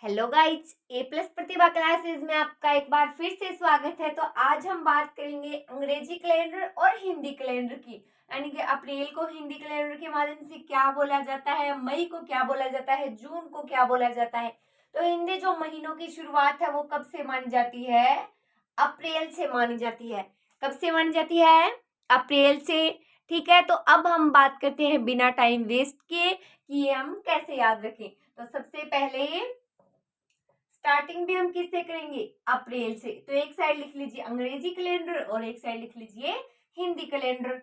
Hello guys, ए plus प्रतिभा classes में आपका एक बार फिर से स्वागत है। तो आज हम बात करेंगे अंग्रेजी कैलेंडर और हिंदी कैलेंडर की, यानी कि अप्रैल को हिंदी कैलेंडर के माध्यम से क्या बोला जाता है, मई को क्या बोला जाता है, जून को क्या बोला जाता है। तो हिंदी जो महीनों की शुरुआत है वो कब से मानी जाती है? अप्रैल से मानी जाती है। कब से मानी जाती है? अप्रैल से। ठीक है, तो अब हम बात करते हैं बिना टाइम वेस्ट किए कि ये हम कैसे याद रखें। तो सबसे पहले स्टार्टिंग भी हम किससे करेंगे? अप्रैल से। तो एक साइड लिख लीजिए अंग्रेजी कैलेंडर और एक साइड लिख लीजिए हिंदी कैलेंडर।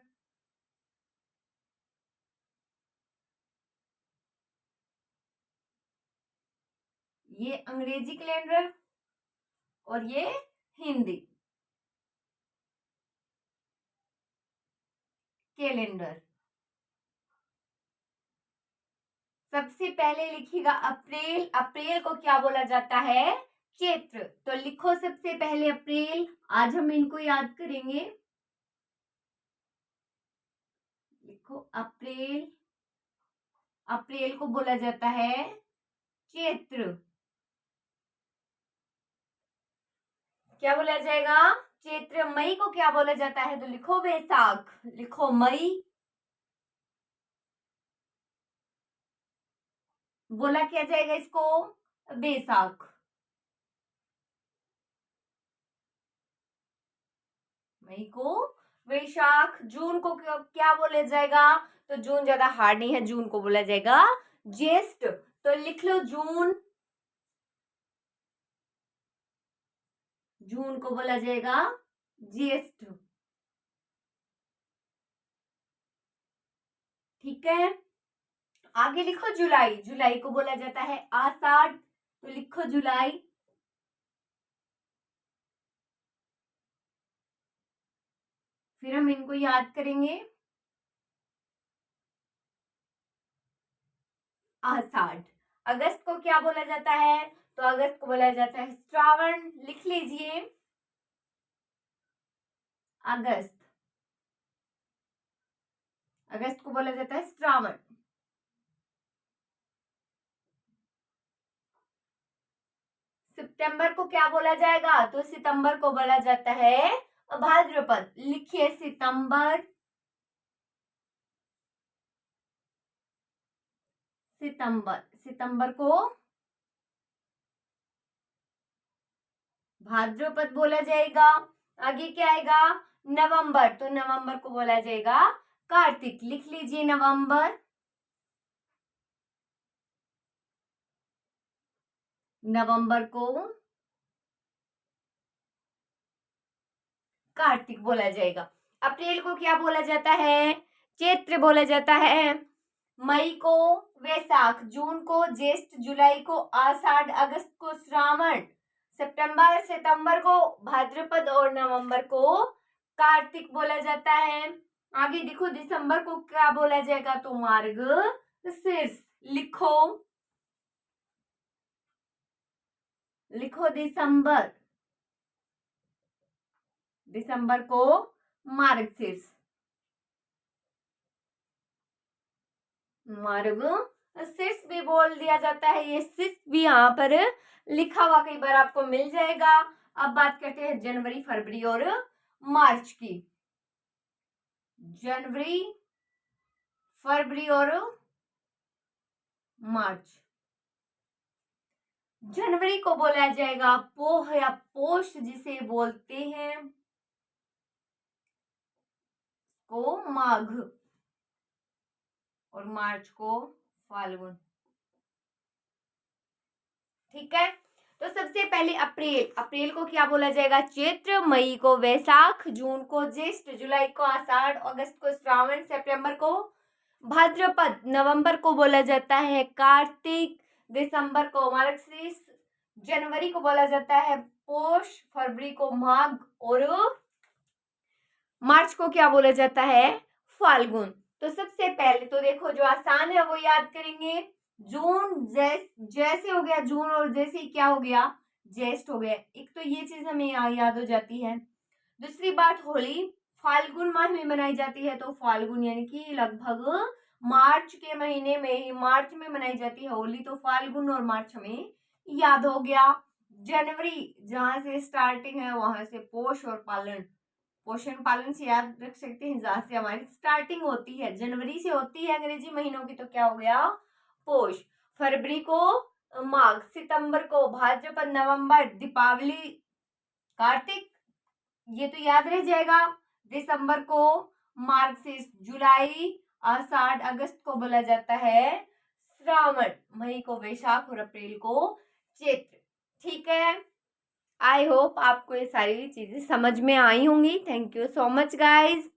ये अंग्रेजी कैलेंडर और ये हिंदी कैलेंडर। सबसे पहले लिखिएगा अप्रैल। अप्रैल को क्या बोला जाता है? चैत्र। तो लिखो सबसे पहले अप्रैल। आज हम इनको याद करेंगे। लिखो अप्रैल। अप्रैल को बोला जाता है चैत्र। क्या बोला जाएगा? चैत्र। मई को क्या बोला जाता है? तो लिखो वैशाख। लिखो मई। बोला क्या जाएगा इसको? वैशाख। मई को वैशाख। जून को क्या बोला जाएगा? तो जून ज्यादा हार्ड नहीं है, जून को बोला जाएगा ज्येष्ठ। तो लिख लो जून। जून को बोला जाएगा ज्येष्ठ। ठीक है, आगे लिखो जुलाई। जुलाई को बोला जाता है आषाढ़। तो लिखो जुलाई। फिर हम इनको याद करेंगे। आषाढ़। अगस्त को क्या बोला जाता है? तो अगस्त को बोला जाता है श्रावण। लिख लीजिए अगस्त। अगस्त को बोला जाता है श्रावण। सितंबर को क्या बोला जाएगा? तो सितंबर को बोला जाता है भाद्रपद। लिखिए सितंबर। सितंबर। सितंबर को भाद्रपद बोला जाएगा। आगे क्या आएगा? नवंबर। तो नवंबर को बोला जाएगा कार्तिक। लिख लीजिए नवंबर। नवंबर को कार्तिक बोला जाएगा। अप्रैल को क्या बोला जाता है? चैत्र बोला जाता है। मई को वैशाख। जून को ज्येष्ठ। जुलाई को आषाढ़। अगस्त को श्रावण। सितंबर को भाद्रपद और नवंबर को कार्तिक बोला जाता है। आगे देखो दिसंबर को क्या बोला जाएगा? तो मार्गशीर्ष। लिखो। लिखो दिसंबर। दिसंबर को मार्गशीर्ष। मार्गशीर्ष भी बोल दिया जाता है। ये शीर्ष भी यहाँ पर लिखा हुआ कई बार आपको मिल जाएगा। अब बात करते हैं जनवरी, फरवरी और मार्च की। जनवरी, फरवरी और मार्च। जनवरी को बोला जाएगा पोह या पोष, जिसे बोलते हैं को माघ। और मार्च को फाल्गुन। ठीक है, तो सबसे पहले अप्रैल। अप्रैल को क्या बोला जाएगा? चैत्र। मई को वैशाख। जून को ज्येष्ठ। जुलाई को आषाढ़। अगस्त को श्रावण। सितंबर को भाद्रपद। नवंबर को बोला जाता है कार्तिक। दिसंबर को मार्गशीर्ष। जनवरी को बोला जाता है पोष। फरवरी को माघ और मार्च को क्या बोला जाता है? फाल्गुन। तो सबसे पहले तो देखो जो आसान है वो याद करेंगे। जून जैसे हो गया जून, और जैसे ही क्या हो गया? ज्येष्ठ हो गया। एक तो ये चीज हमें याद हो जाती है। दूसरी बात, होली फाल्गुन माह में मनाई जाती है। तो फाल्गुन यानी कि लगभग मार्च के महीने में ही, मार्च में मनाई जाती है होली। तो फाल्गुन और मार्च हमें याद हो गया। जनवरी जहां से स्टार्टिंग है वहां से पोष और पालन, पोषण पालन से याद रख सकते हैं, जहां से हमारी स्टार्टिंग होती है, जनवरी से होती है अंग्रेजी महीनों की, तो क्या हो गया पोष। फरवरी को माघ, सितंबर को भाद्रपद, नवंबर दीपावली, कार्तिक, ये तो याद रह जाएगा। दिसंबर को मार्गशीर्ष, जुलाई, आषाढ़, अगस्त को बोला जाता है श्रावण, मई को वैशाख और अप्रैल को चैत्र। ठीक है, आई होप आपको ये सारी चीजें समझ में आई होंगी। Thank you so much guys.